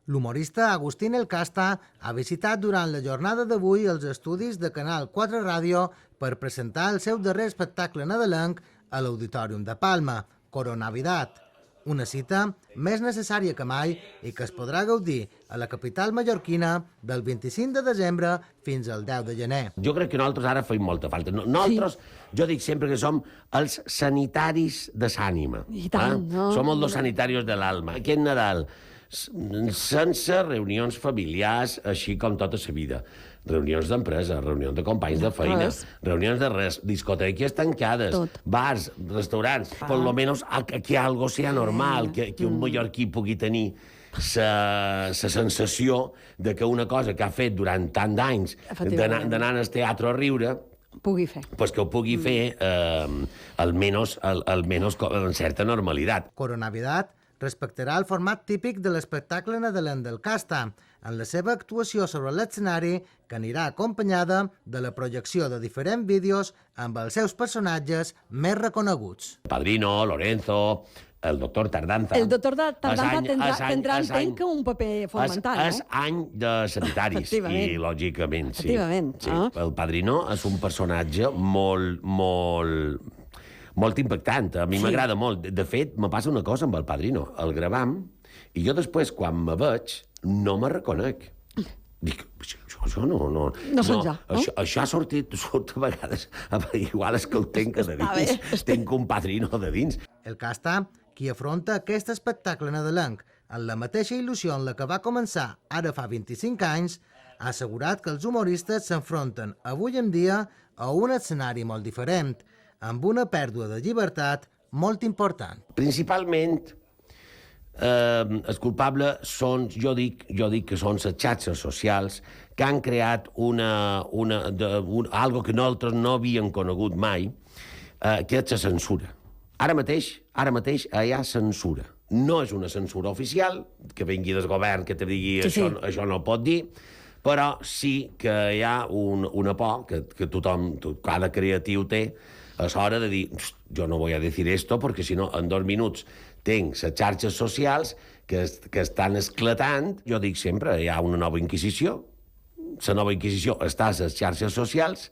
L'humorista Agustín El Casta ha visitat durant la jornada d'avui els estudis de Canal 4 Ràdio per presentar el seu darrer espectacle nadalenc a l'Auditorium de Palma, Coronavidat. Una cita més necessària que mai i que es podrà gaudir a la capital mallorquina del 25 de desembre fins al 10 de gener. Jo crec que nosaltres ara feim molta falta. Nosaltres, jo dic sempre que som els sanitaris de l'ànima. I tant, no? Som els sanitaris de l'alma. Aquest Nadal, sense reunions familiars, així com tota la vida. Reunions d'empresa, reunions de companys de feina, reunions de res, discoteques tancades, bars, restaurants, per lo menos que algo sea normal, que un mallorquí pugui tenir la sensació de que una cosa que ha fet durant tant d'anys, d'anar al teatre a riure, pugui fer. Pues que ho pugui fer almenys en certa normalitat. Coronavidat respectarà el format típic de l'espectacle nadalenc del Casta, en la seva actuació sobre l'escenari, que anirà acompanyada de la projecció de diferents vídeos amb els seus personatges més reconeguts. Padrino, Lorenzo, el doctor Tardanza... El doctor Tardanza tindrà, entenc, que un paper fonamental, no? És any de sanitaris, i lògicament, sí. Efectivament. El Padrino és un personatge molt impactant. A mi m'agrada molt. De fet, me passa una cosa amb el Padrino. El gravam, i jo després, quan me veig, no me reconec. Dic, això no... No són jo, no? Això surt a vegades... Igual és que el tenc de dins. Tenc un Padrino de dins. El Casta, qui afronta aquest espectacle nadalenc en la mateixa il·lusió en la que va començar ara fa 25 anys, ha assegurat que els humoristes s'enfronten avui en dia a un escenari molt diferent, amb una pèrdua de llibertat molt important. Principalment, els culpables són, jo dic que són les xarxes socials que han creat algo que nosaltres no havíem conegut mai, que és la censura. Ara mateix hi ha censura. No és una censura oficial, que vingui del govern que te digui això no pot dir, però sí que hi ha una por que tothom, cada creatiu té, a l'hora de dir, jo no voy a decir esto, perquè si no, en 2 minuts tinc les xarxes socials que estan esclatant. Jo dic sempre, hi ha una nova Inquisició. La nova Inquisició està a les xarxes socials.